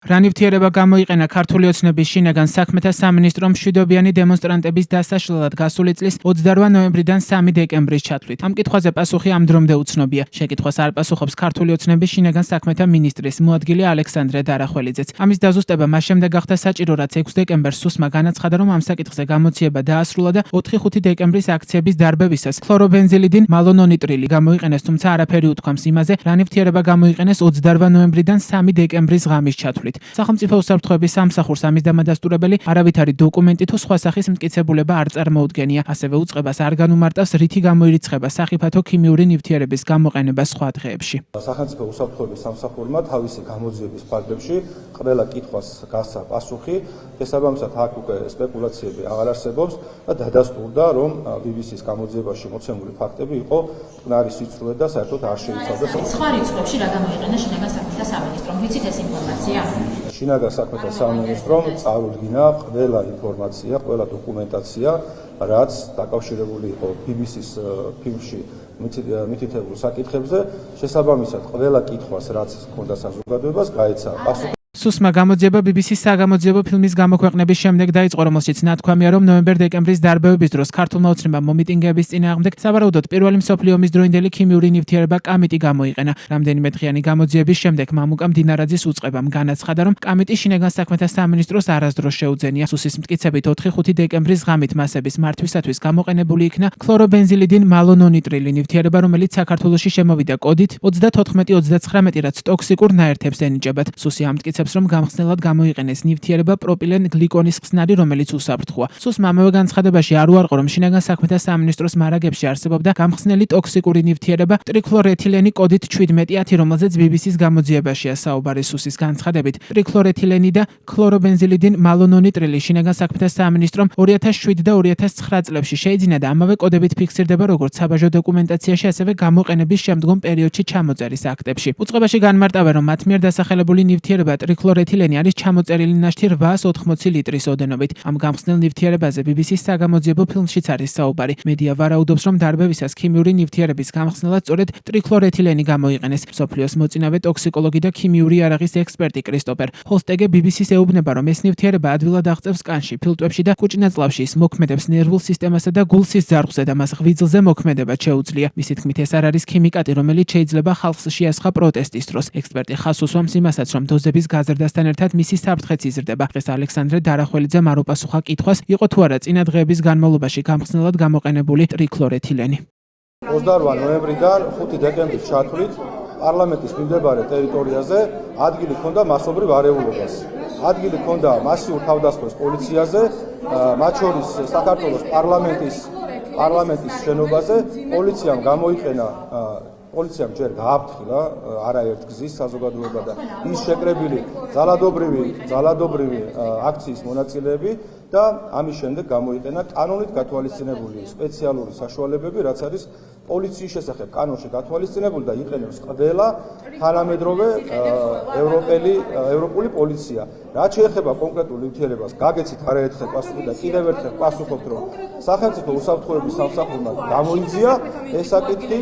რა ნივთიერება გამოიყენა ქართული ოცნების შინაგან საქმეთა სამინისტრომ მშვიდობიანი დემონსტრანტების დასაშლელად გასული წლის 28 ნოემბრიდან 3 დეკემბრის ჩათვლით. ამ კითხვაზე პასუხი ამ დრომდე უცნობია. შეკითხვას არ პასუხობს ქართული ოცნების შინაგან საქმეთა მინისტრის მოადგილე ალექსანდრე დარახველიძეც. ამის დაზუსტება მას შემდეგ გახდა საჭირო, რაც 6 დეკემბერს სუსმა განაცხადა, რომ ამ საკითხზე გამოცდილება დაასრულა და 4-5 დეკემბრის აქციების დარბევისას ქლორობენზილიდი მალონონიტრილი გამოიყენეს, თუმცა არაფერი უთქვამს იმაზე, რა ნივთიერება გამოიყენეს 28 ნოემბრიდან 3 დეკემბრის ღამის ჩათვლით. სახელმწიფო უსაფრთხოების სამსახურს ამის დამადასტურებელი არავითარი დოკუმენტი თუ სხვა სახის მტკიცებულება არ წარმოუდგენია. ასევე უწყებას არ განუმარტავს, რითი გამოირიცხება სახიფათო ქიმიური ნივთიერების გამოყენება სხვა დღეებში. სახელმწიფო უსაფრთხოების სამსახურმა თავისი გამოძიების ფარგლებში ყველა კითხვას გასცა პასუხი. შესაბამისად, აქ უკვე სპეკულაციები აღარ არსებობს და დადასტურდა, რომ BBC-ს გამოძიებაში მოცემული ფაქტები იყო მტკნარი სიცრუე და საერთოდ არ შეიცავდა. სხვა რიცხვებში რა გამოიყენა შინაგან საქმეთა სამინისტრომ? ვიცით ეს ინფორმაცია? შინაგან საქმეთა სამინისტრომ წარუდგინა ყველა ინფორმაცია, ყველა დოკუმენტაცია, რაც დაკავშირებული იყო BBC-ს ფილმში მითითებულ საკითხებზე. შესაბამისად, ყველა კითხვას, რაც ჰქონდა საზოგადოებას, გაეცა პასუხი. სუსმა გამოძიება BBC-ს საგამოძიებო ფილმის გამოქვეყნების შემდეგ დაიწყო, რომელშიც ნათქვამია, რომ ნოემბერ-დეკემბრის დარბევების დროს ქართულმა ოცნებამ მომიტინგეების წინააღმდეგ სავარაუდოდ პირველი მსოფლიო ომის დროინდელი ქიმიური ნივთიერება კამიტი გამოიყენა. რამდენიმე დღიანი გამოძიების შემდეგ მამუკა მდინარაძის უწყებამ განაცხადა, რომ კამიტი შინაგან საქმეთა სამინისტროს არასდროს შეუძენია. სუსის მტკიცებით 4-5 დეკემბრის ღამით მასების მართვისათვის გამოყენებული იქნა ქლორობენზილიდინ მალონონიტრილი ნივთიერება, რომელიც საქართველოში შემოვიდა კოდით 34-39, რაც ტოქსიკურ ნაერთებს ენიჭებათ. სუსი ამტკიცებს, რომ გამხსნელად გამოიყენეს ნივთიერება პროპილენ გლიკონის ხსნარი, რომელიც უსაფრთხოა. სუსმა ამავე განცხადებაში არ უარყო, რომ შინაგან საქმეთა სამინისტროს მარაგებში არსებობდა გამხსნელი ტოქსიკური ნივთიერება ტრიქლორეთილენი კოდით 1710, რომელზეც BBC-ს გამოძიებაშია საუბარი. სუსის განცხადებით, ტრიქლორეთილენი და ქლორობენზილი딘 მალონონიტრილი შინაგან საქმეთა სამინისტრომ 2007 და 2009 წლებში შეიძინა და ამავე კოდებით ფიქსირდება როგორც საბაჟო დოკუმენტაციაში, ასევე გამოყენების შემდგომ პერიოდში ჩამოწერის აქტებში. უწყებაში განმარტავენ, რომ მათ მიერ დასახელებული ნივთიერება ტრიქლორეთილენი არის ჩამოწერილი ნაშთი 880 ლიტრის ოდენობით. ამ გამხსნელ ნივთიერებაზე BBC-ს საგამოძიებო ფილმშიც არის საუბარი. მედია ვარაუდობს, რომ დარბევისას ქიმიური ნივთიერების გამხსნელად სწორედ ტრიქლორეთილენი გამოიყენეს. მსოფლიოს მოწინავე ტოქსიკოლოგი და ქიმიური იარაღის ექსპერტი კრისტოფერ ჰოლსტეგე BBC-ს ეუბნება, რომ ეს ნივთიერება ადვილად აღწევს კანში, ფილტვებში და კუჭნაწლავში, ის მოქმედებს ნერვულ სისტემასა და გულსის ძარღვზე და მას ღვიძლზე მოქმედება შეუძლია. მისი თქმით, ეს არ არის ქიმიკატი, რომელიც შეიძლება ხალხს შეასხა პროტესტის დროს. ექსპერტი ხაზს უსვამს იმასაც, რომ დოზების გაზრდასთან ერთად მისი საფრთხეც იზრდება. დღეს ალექსანდრე დარახველიძემ არ უპასუხა კითხვას, იყო თუ არა წინა დღეების განმავლობაში გამხსნელად გამოყენებული ტრიქლორეთილენი. 28 ნოემბრიდან 5 დეკემბრის ჩათვლით პარლამენტის მიმდებარე ტერიტორიაზე ადგილი ჰქონდა მასობრივ არეულობას. ადგილი ჰქონდა მასიურ თავდასხმას პოლიციაზე, მათ შორის საქართველოს პარლამენტის შენობაზე. პოლიციამ ჯერ გააფრთხილა არაერთ გზის საზოგადოება და ის შეკრებილი ძალადობრივი აქციის მონაწილეები და ამის შემდეგ გამოიყენა კანონით გათვალისწინებული სპეციალური საშუალებები, რაც არის პოლიციის შესახებ კანონში გათვალისწინებული და იყენებს ყველა თანამედროვე ევროპული პოლიცია. რაც შეეხება კონკრეტულ ნივთიერებას, გაგეცით არაერთხელ პასუხი და კიდევ ერთხელ πასუხობთ, რომ სახელმწიფო უსაფრთხოების სამსახურმა გამოიძია ეს საკითხი.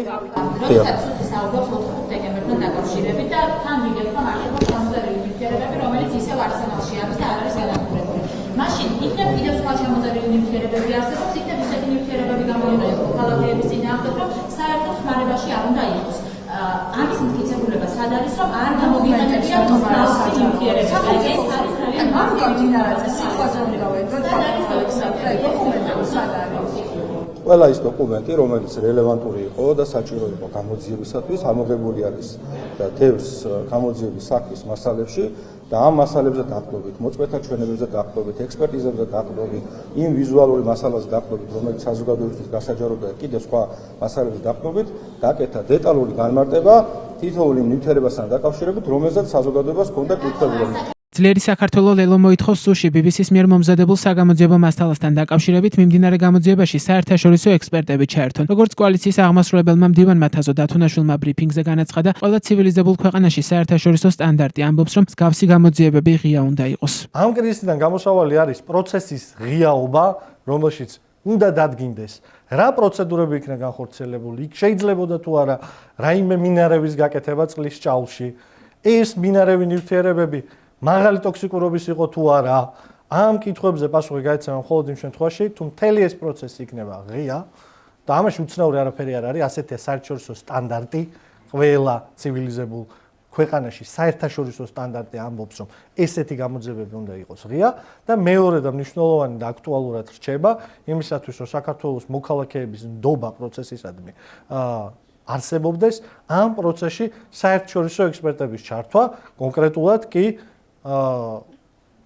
დეკემბერთან დაკავშირებით და თან ვიგებთ მართლაც გამოწერილი ნივთიერებები, რომელიც ისევ არსენალში არის და არ არის განადგურებული. მაშინ იქნებ კიდევ სხვა ჩამოწერილი ნივთიერებები არსებობს, იქნებ ისეთი ნივთიერებები გამოიყენოს ქალაქების წინააღმდეგ, რომ საერთოდ ხმარებაში არ უნდა იყოს. ამის მტკიცებულება სად არის, რომ არ გამოგიყენებია მსგავსი ნივთიერებები. ეს არის ძალიან მარტივი სიტყვაზე უნდა ვეთქოთ, რომ დოკუმენტები სად არის. ყველა ის დოკუმენტი, რომელიც რელევანტური იყო და საჭირო იყო გამოძიებისათვის, ამოღებული არის თევზ გამოძიების საქმის მასალებში და ამ მასალებზე დაყრდნობით, მოწმეთა ჩვენებებზე დაყრდნობით, ექსპერტიზებზე დაყრდნობით, იმ ვიზუალური მასალაზე დაყრდნობით, რომელიც საზოგადოებისთვის გასაჯაროა და კიდევ სხვა მასალებზე დაყრდნობით, დაკეთა დეტალური განმარტება თითოეული ნივთიერებასთან დაკავშირებით, რომელზეც საზოგადოებას ჰქონდა კითხვები. ძლიერი საქართველო ლელო მოითხოვს სუში BBC-ს მიერ მომზადებულ საგამოძიებო მასალასთან დაკავშირებით მიმდინარე გამოძიებაში საერთაშორისო ექსპერტები ჩაერთონ. როგორც კოალიციის აღმასრულებელმა მდივანმა თაზო დათუნაშვილმა ბრიფინგზე განაცხადა, ყველა ცივილიზებულ ქვეყანაში საერთაშორისო სტანდარტი ამბობს, რომ მსგავსი გამოძიებები ღია უნდა იყოს. ამ კრიზისიდან გამოსავალი არის პროცესის ღიაობა, რომელშიც უნდა დადგინდეს რა პროცედურები იქნა განხორციელებული, იქ შეიძლებოდა თუ არა რაიმე მინარევის გაკეთება წყლის ჭაულში. ეს მინარევი ნივთიერებები მაღალი ტოქსიკურობის იყო თუ არა. ამ კითხვებზე პასუხი გაეცემა მხოლოდ იმ შემთხვევაში, თუ მთელი ეს პროცესი იქნება ღია და ამაში უცნაური არაფერი არ არის, ასეთი საერთაშორისო სტანდარტი ყველა ცივილიზებულ ქვეყანაში საერთაშორისო სტანდარტი ამბობს, რომ ესეთი გამოძიებები უნდა იყოს ღია და მეორე და მნიშვნელოვანი და აქტუალურად რჩება იმისათვის, რომ საქართველოს მოქალაქეების ნდობა პროცესისადმი არსებობდეს ამ პროცესში საერთაშორისო ექსპერტების ჩართვა, კონკრეტულად კი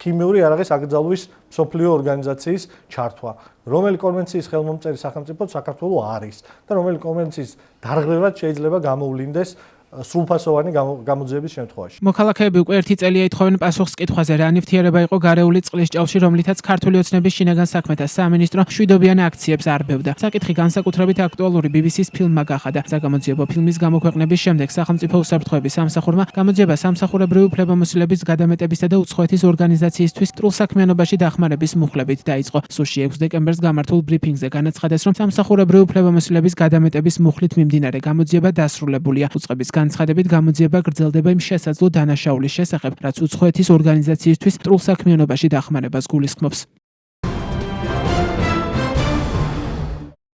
ქიმიური იარაღის აკრძალვის მსოფლიო ორგანიზაციის ჩართვა, რომელი კონვენციის ხელმომწერი სახელმწიფო საქართველო არის და რომელი კონვენციის დარღვევად შეიძლება გამოვლინდეს სრულფასოვანი გამოძიების შემთხვევაში. მოქალაქეები უკვე ერთი წელია ითხოვენ პასუხს კითხვაზე, რა ნივთიერება იყო გარეული წყლის ჭაუში, რომლითაც ქართული ოცნების შინაგან საქმეთა სამინისტრო მშვიდობიან აქციებს არბევდა. საკითხი განსაკუთრებით აქტუალური BBC-ს ფილმმა გახადა. საგამოძიებო ფილმის გამოქვეყნების შემდეგ სახელმწიფო უსაფრთხოების სამსახურმა გამოძიება სამსახურებრივი უფლებამოსილების გადამეტებისა და უცხოეთის ორგანიზაციისთვის სტრულსაქმიანობაში დახმარების მუხლებით დაიწყო. სუსში 6 დეკემბერს გამართულ ბრიფინგზე განაცხადეს, რომ სამსახურებრივი უფლებამოსილების გადამეტების მუხლით მიმდინარე გამოძიება დასრულებულია. უწყების განცხადებით გამოძიება გრძელდება იმ შესაძლო დანაშაულის შესახებ, რაც უცხოეთის ორგანიზაციისთვის სტრულსაქმიანობაში დახმარებას გულისხმობს.